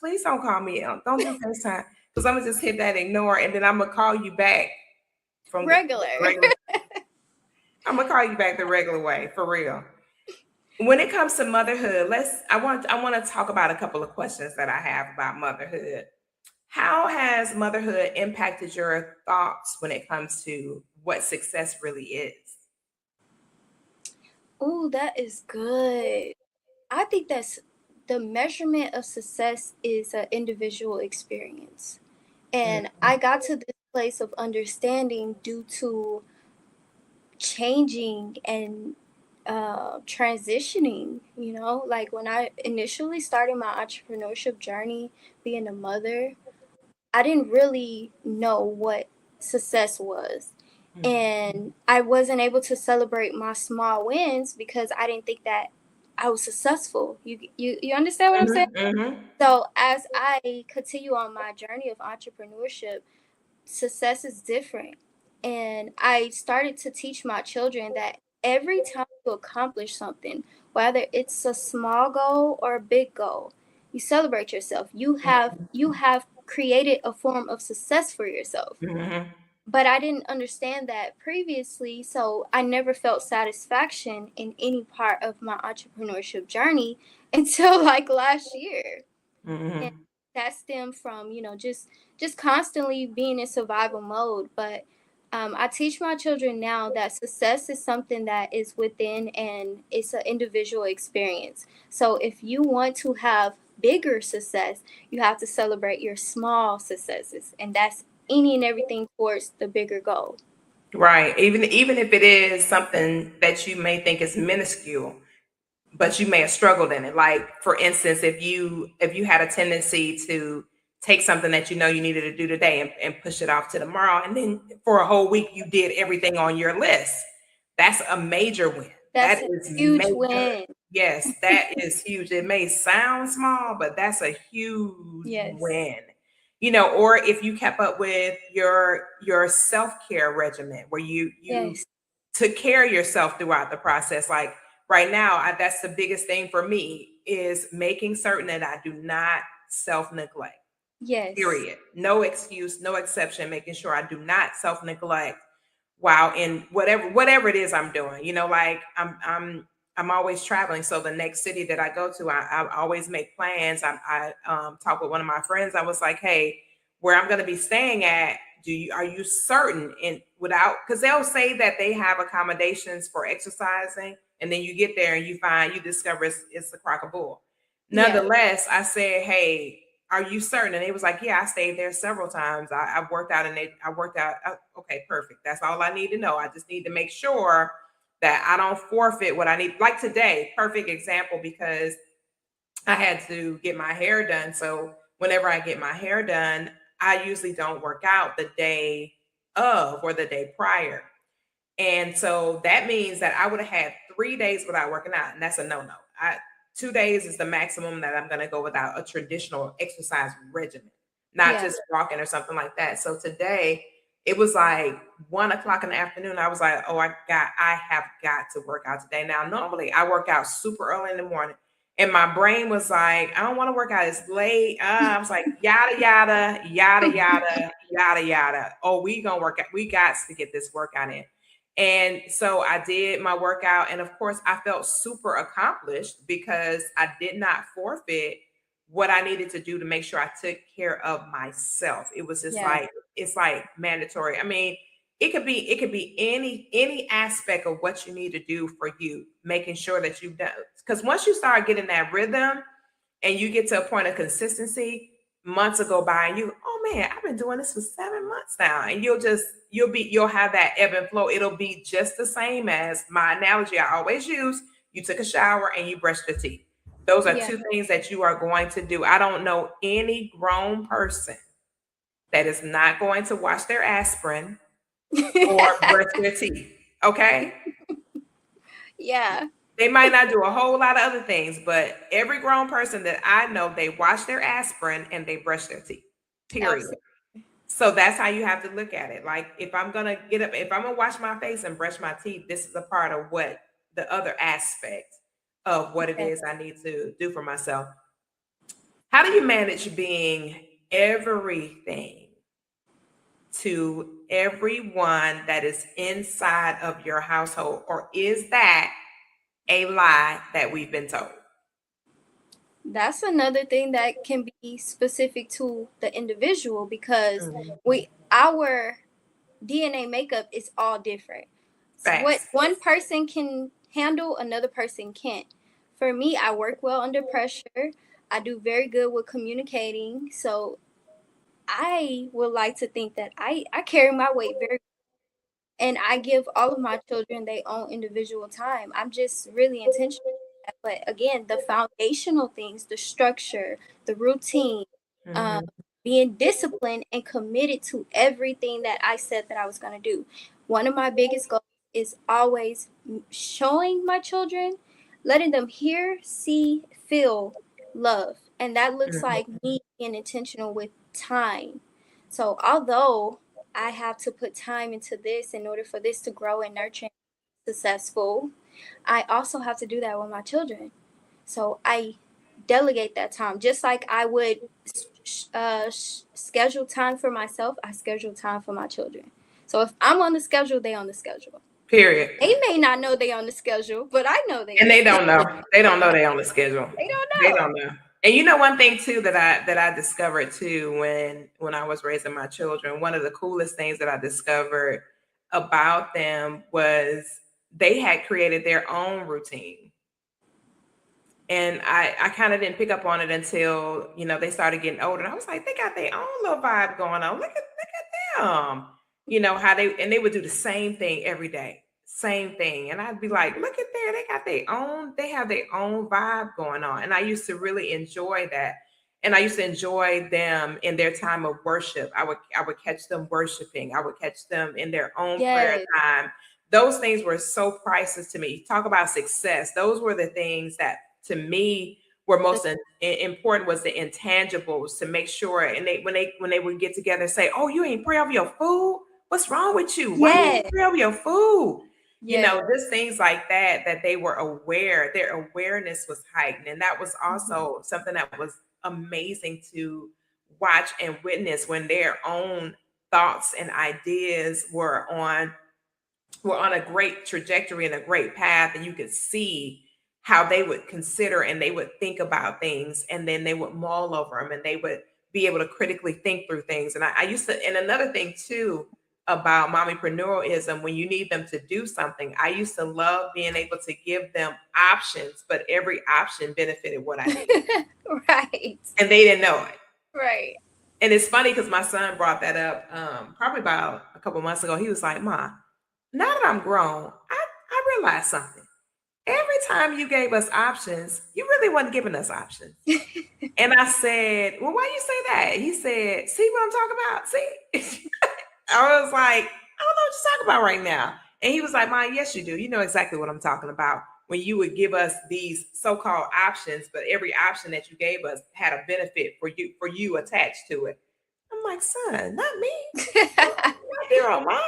S2: Please don't call me. Don't do FaceTime. Because I'm gonna just hit that ignore and then I'm gonna call you back from the
S3: Regular.
S2: regular. I'm gonna call you back the regular way, for real. When it comes to motherhood, I want to talk about a couple of questions that I have about motherhood. How has motherhood impacted your thoughts when it comes to what success really is?
S3: Ooh, that is good. I think that's the measurement of success is an individual experience. And I got to this place of understanding due to changing and transitioning, like when I initially started my entrepreneurship journey, being a mother, I didn't really know what success was.
S2: Mhm.
S3: And I wasn't able to celebrate my small wins because I didn't think that I was successful. You understand what I'm saying?
S2: Mhm. Mhm.
S3: So as I continue on my journey of entrepreneurship, success is different. And I started to teach my children that every time you accomplish something, whether it's a small goal or a big goal, you celebrate yourself. You have created a form of success for yourself.
S2: Mhm.
S3: But I didn't understand that previously, so I never felt satisfaction in any part of my entrepreneurship journey until like last year. And that stemmed from, just constantly being in survival mode. But I teach my children now that success is something that is within and it's an individual experience. So if you want to have bigger success, you have to celebrate your small successes, and that's any and everything towards the bigger goal.
S2: Right. Even if it is something that you may think is minuscule, but you may have struggled in it. Like, for instance, if you had a tendency to take something that you know you needed to do today and push it off to tomorrow, and then for a whole week you did everything on your list, that's a major win.
S3: That's
S2: That
S3: a
S2: is
S3: huge
S2: major.
S3: win.
S2: Yes, that is huge. It may sound small, but that's a huge
S3: Yes.
S2: win. Or if you kept up with your self-care regimen where you
S3: Yes.
S2: took care of yourself throughout the process. Like right now, that's the biggest thing for me is making certain that I do not self-neglect.
S3: Yes.
S2: Period. No excuse, no exception, making sure I do not self-neglect while in whatever it is I'm doing. Like I'm always traveling. So the next city that I go to, I always make plans. I talk with one of my friends. I was like, hey, where I'm gonna be staying at, are you certain in without because they'll say that they have accommodations for exercising, and then you get there and you discover it's the crock of bull.
S3: Yeah.
S2: Nonetheless, I said, hey, are you certain? And it was like, yeah, I stayed there several times. I worked out I worked out. Okay, perfect. That's all I need to know. I just need to make sure that I don't forfeit what I need. Like today, perfect example, because I had to get my hair done. So whenever I get my hair done, I usually don't work out the day of or the day prior. And so that means that I would have had 3 days without working out, and that's a no-no. 2 days is the maximum that I'm going to go without a traditional exercise regimen, not
S3: Yeah.
S2: just walking or something like that. So today it was like 1 o'clock in the afternoon. I was like, oh, I have got to work out today. Now, normally I work out super early in the morning, and my brain was like, I don't want to work out. It's late. I was like, yada, yada, yada, yada, yada, yada. Oh, we gonna work out. We got to get this workout in. And so I did my workout. And of course, I felt super accomplished because I did not forfeit what I needed to do to make sure I took care of myself. It was just
S3: Yeah.
S2: like, it's like mandatory. I mean, it could be any aspect of what you need to do for you, making sure that you've done. Because once you start getting that rhythm and you get to a point of consistency, months will go by and oh man, I've been doing this for 7 months now. And you'll have that ebb and flow. It'll be just the same as my analogy I always use. You took a shower and you brushed your teeth. Those are
S3: Yeah.
S2: two things that you are going to do. I don't know any grown person that is not going to wash their aspirin or brush their teeth. Okay.
S3: Yeah.
S2: They might not do a whole lot of other things, but every grown person that I know, they wash their aspirin and they brush their teeth. Period.
S3: Absolutely.
S2: So that's how you have to look at it. Like if I'm gonna get up, if I'm gonna wash my face and brush my teeth, this is a part of what the other aspect of what it
S3: Yeah.
S2: is I need to do for myself. How do you manage being everything to everyone that is inside of your household? Or is that a lie that we've been told?
S3: That's another thing that can be specific to the individual because
S2: Mhm.
S3: our DNA makeup is all different. What
S2: Facts.
S3: one person can handle, another person can't. For me, I work well under pressure. I do very good with communicating. So I would like to think that I carry my weight very, and I give all of my children their own individual time. I'm just really intentional with that. But again, the foundational things, the structure, the routine, um,
S2: Mhm.
S3: being disciplined and committed to everything that I said that I was going to do. One of my biggest goals is always showing my children, letting them hear, see, feel love. And that looks
S2: Mhm.
S3: like me being intentional with time. So although I have to put time into this in order for this to grow and nurture and be successful, I also have to do that with my children. So I delegate that time just like I would schedule time for myself. I schedule time for my children. So if I'm on the schedule, they on the schedule.
S2: Period.
S3: They may not know they on the schedule, but I know they
S2: And
S3: on.
S2: they don't know. They don't know they on the schedule.
S3: They don't
S2: They
S3: know.
S2: don't know. And one thing too that I discovered too when I was raising my children, one of the coolest things that I discovered about them was they had created their own routine. And I kind of didn't pick up on it until, they started getting older. And I was like, they got their own little vibe going on. Look at them. How they would do the same thing every day. Same thing. And I'd be like, look at there, they have their own vibe going on. And I used to really enjoy that. And I used to enjoy them in their time of worship. I would catch them worshiping. I would catch them in their own prayer time. Those things were so priceless to me. Talk about success. Those were the things that to me were most important, was the intangibles, to make sure. And when they would get together and say, oh, you ain't pray over your food? What's wrong with you? Why you ain't pray over your food? Just things like that they were aware. Their awareness was heightened. And that was also something that was amazing to watch and witness, when their own thoughts and ideas were on a great trajectory and a great path. And you could see how they would consider and they would think about things, and then they would mull over them, and they would be able to critically think through things. And I used to, and another thing too about mommypreneurism, when you need them to do something, I used to love being able to give them options, but every option benefited what I needed.
S3: Right.
S2: And they didn't know it.
S3: Right.
S2: And it's funny because my son brought that up probably about a couple months ago. He was like, Ma, now that I'm grown, I realized something. Every time you gave us options, you really wasn't giving us options. And I said, well, why you say that? He said, see what I'm talking about? See? I was like, I don't know what you're talking about right now. And he was like, Ma, yes, you do. You know exactly what I'm talking about. When you would give us these so-called options, but every option that you gave us had a benefit for you attached to it. I'm like, son, not me. Not there on mine.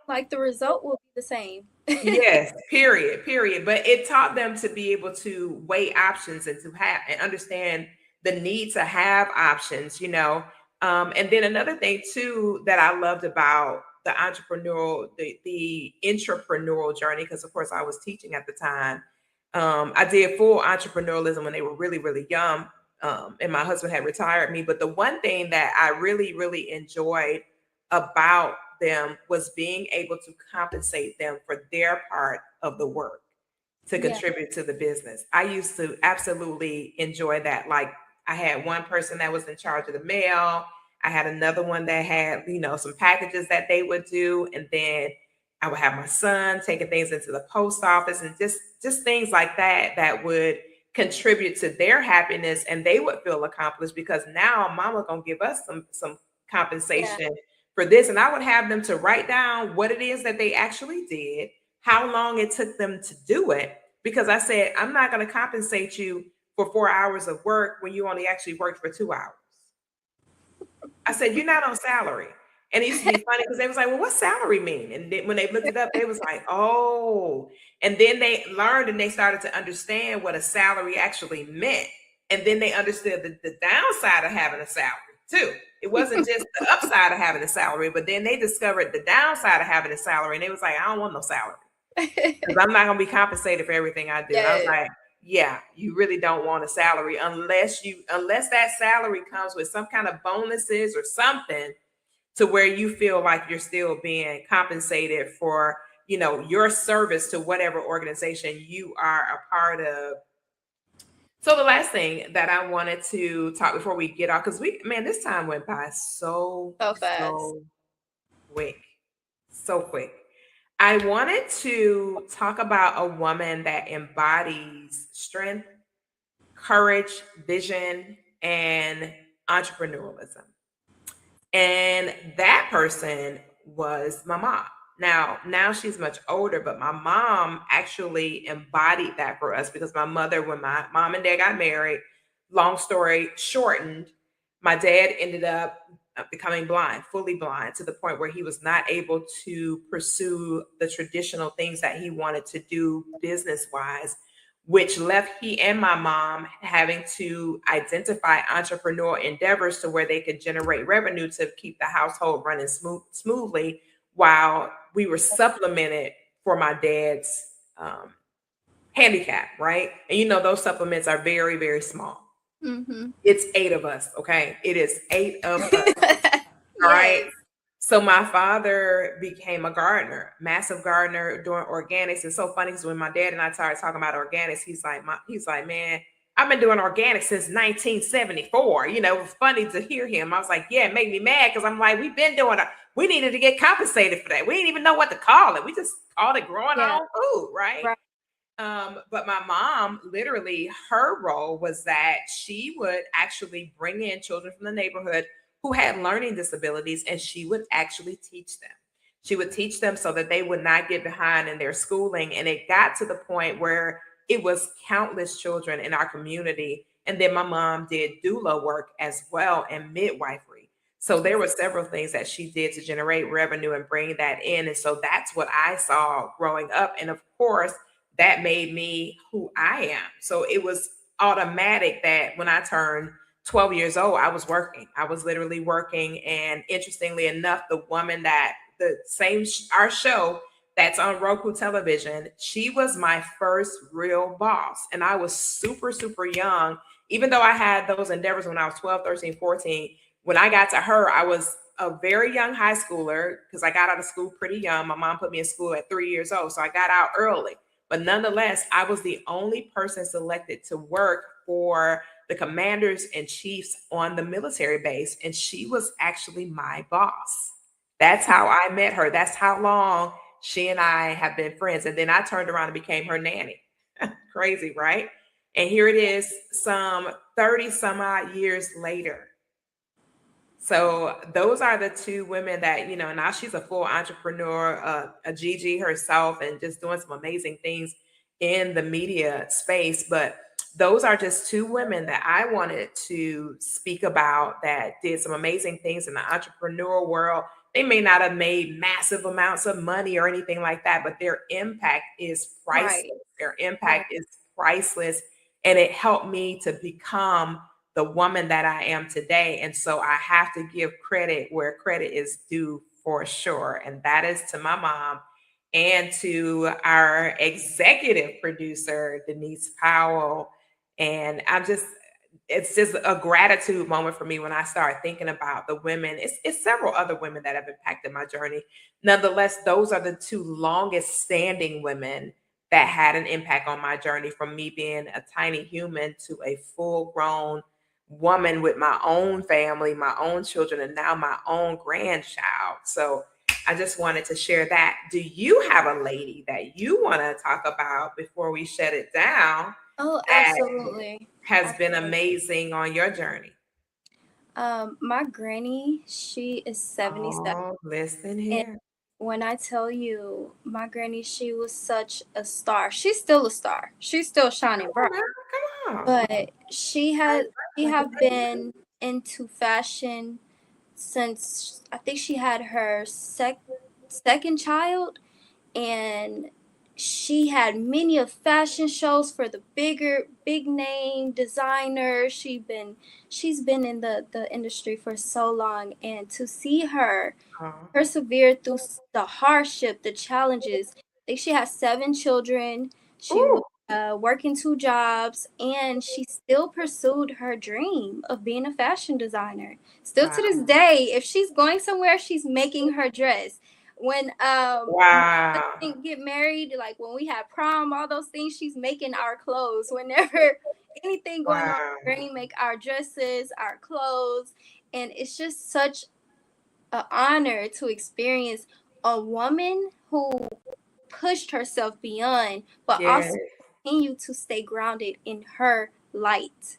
S3: Like the result will be the same.
S2: Yes, period. But it taught them to be able to weigh options and to have and understand the need to have options, And then another thing too that I loved about the the intrapreneurial journey, because of course I was teaching at the time. I did full entrepreneurialism when they were really, really young. And my husband had retired me. But the one thing that I really, really enjoyed about them was being able to compensate them for their part of the work to contribute to the business. I used to absolutely enjoy that. Like, I had one person that was in charge of the mail. I had another one that had, some packages that they would do. And then I would have my son taking things into the post office, and just things like that would contribute to their happiness, and they would feel accomplished because now mama gonna give us some compensation for this. And I would have them to write down what it is that they actually did, how long it took them to do it, because I said, I'm not going to compensate you for 4 hours of work when you only actually worked for 2 hours. I said, you're not on salary. And it used to be funny because they was like, well, what's salary mean? And then when they looked it up, they was like, oh. And then they learned and they started to understand what a salary actually meant. And then they understood the downside of having a salary too. It wasn't just the upside of having a salary, but then they discovered the downside of having a salary. And they was like, I don't want no salary, because I'm not going to be compensated for everything I do. And I was like, yeah, you really don't want a salary unless that salary comes with some kind of bonuses or something to where you feel like you're still being compensated for, your service to whatever organization you are a part of. So the last thing that I wanted to talk before we get off, because this time went by so
S3: fast.
S2: So quick. I wanted to talk about a woman that embodies strength, courage, vision, and entrepreneurialism. And that person was my mom. Now she's much older, but my mom actually embodied that for us, because my mother, when my mom and dad got married, long story shortened, my dad ended up becoming blind, fully blind, to the point where he was not able to pursue the traditional things that he wanted to do business-wise, which left he and my mom having to identify entrepreneurial endeavors to where they could generate revenue to keep the household running smoothly, while we were supplemented for my dad's handicap, right? And those supplements are very, very small. Mm-hmm. It's 8 of us, okay? It is 8 of us. All right. So my father became a gardener, massive gardener doing organics. It's so funny because when my dad and I started talking about organics, he's like, man, I've been doing organics since 1974. You know, it was funny to hear him. I was like, yeah, it made me mad because I'm like, we've been doing it. We needed to get compensated for that. We didn't even know what to call it. We just called it growing our own food, right? But my mom, literally, her role was that she would actually bring in children from the neighborhood who had learning disabilities, and she would actually teach them. She would teach them so that they would not get behind in their schooling. And it got to the point where it was countless children in our community. And then my mom did doula work as well and midwifery. So there were several things that she did to generate revenue and bring that in. And so that's what I saw growing up. And of course, that made me who I am. So it was automatic that when I turned 12 years old, I was working. I was literally working. And interestingly enough, the woman that the same our show that's on Roku television, she was my first real boss. And I was super, super young. Even though I had those endeavors when I was 12, 13, 14, when I got to her, I was a very young high schooler because I got out of school pretty young. My mom put me in school at 3 years old. So I got out early. But nonetheless, I was the only person selected to work for the commanders and chiefs on the military base. And she was actually my boss. That's how I met her. That's how long she and I have been friends. And then I turned around and became her nanny. Crazy, right? And here it is, some 30 some odd years later. So those are the two women that, you know, now she's a full entrepreneur, a Gigi herself, and just doing some amazing things in the media space. But those are just two women that I wanted to speak about that did some amazing things in the entrepreneurial world. They may not have made massive amounts of money or anything like that, but their impact is priceless. Their impact is priceless. And it helped me to become the woman that I am today. And so I have to give credit where credit is due for sure. And that is to my mom and to our executive producer, Denise Powell. And it's just a gratitude moment for me when I start thinking about the women. It's several other women that have impacted my journey. Nonetheless, those are the two longest standing women that had an impact on my journey, from me being a tiny human to a full grown woman with my own family, my own children, and now my own grandchild. So I just wanted to share that. Do you have a lady that you want to talk about before we shut it down?
S3: Oh, absolutely.
S2: Has been amazing on your journey?
S3: My granny, she is 77.
S2: Oh, listen here.
S3: When I tell you, my granny, she was such a star. She's still a star. She's still shining bright.
S2: Come on.
S3: But she have been into fashion since I think she had her second child, and she had many of fashion shows for the big name designers. She's been in the industry for so long, and to see her persevere through the hardship, the challenges. I think she has 7 children. She was working 2 jobs, and she still pursued her dream of being a fashion designer. Still to this day, if she's going somewhere, she's making her dress. When get married, like when we had prom, all those things, she's making our clothes. Whenever anything going on, Granny make our dresses, our clothes, and it's just such an honor to experience a woman who pushed herself beyond, but also continue to stay grounded in her light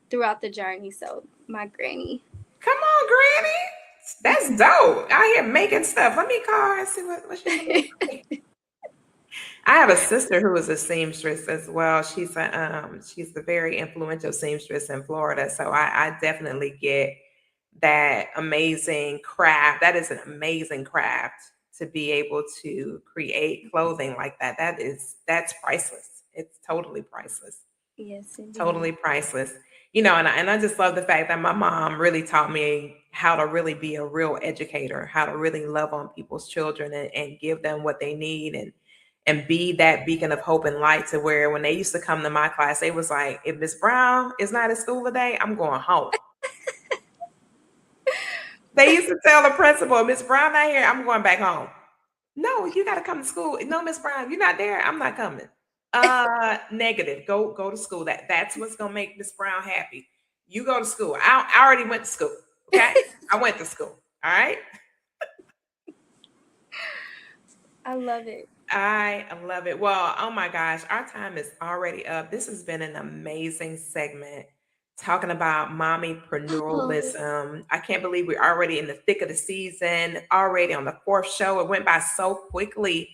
S3: throughout the journey. So my granny.
S2: Come on, Granny. That's dope. Out here making stuff. Let me call her and see what she's doing. I have a sister who is a seamstress as well. She's a very influential seamstress in Florida. So I definitely get that amazing craft. That is an amazing craft to be able to create clothing like that. That's priceless. It's totally priceless.
S3: Yes, indeed.
S2: Totally priceless. You know, and I just love the fact that my mom really taught me how to really be a real educator, how to really love on people's children and give them what they need and be that beacon of hope and light, to where when they used to come to my class, they was like, if Miss Brown is not at school today, I'm going home. They used to tell the principal, Miss Brown not here, I'm going back home. No, you got to come to school. No, Miss Brown, you're not there. I'm not coming. Negative. Go to school. That's what's gonna make Miss Brown happy. You go to school. I already went to school. Okay, I went to school. All right.
S3: I love it.
S2: I love it. Well, oh my gosh, our time is already up. This has been an amazing segment talking about mommypreneurialism. I can't believe we're already in the thick of the season, already on the fourth show. It went by so quickly.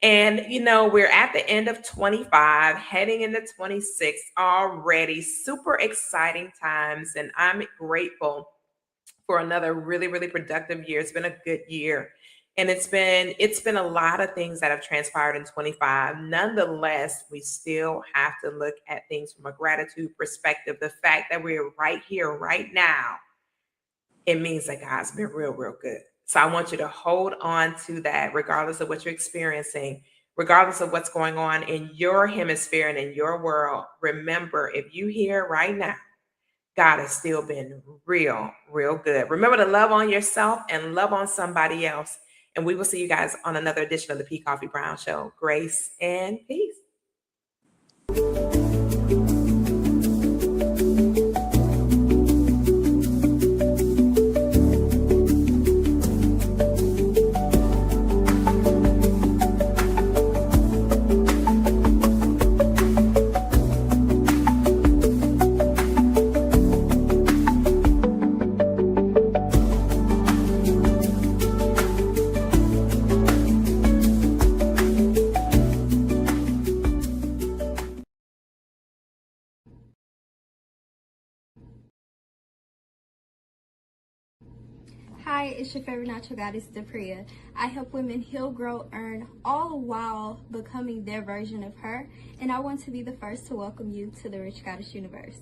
S2: And, we're at the end of 25, heading into 26 already. Super exciting times. And I'm grateful for another really, really productive year. It's been a good year. And it's been a lot of things that have transpired in 25. Nonetheless, we still have to look at things from a gratitude perspective. The fact that we're right here, right now, it means that God's been real, real good. So I want you to hold on to that, regardless of what you're experiencing, regardless of what's going on in your hemisphere and in your world. Remember, if you here right now, God has still been real, real good. Remember to love on yourself and love on somebody else. And we will see you guys on another edition of the P. Koffe Brown Show. Grace and peace.
S3: Hi, it's your favorite natural goddess, Priya. I help women heal, grow, earn, all while becoming their version of her. And I want to be the first to welcome you to the Rich Goddess Universe.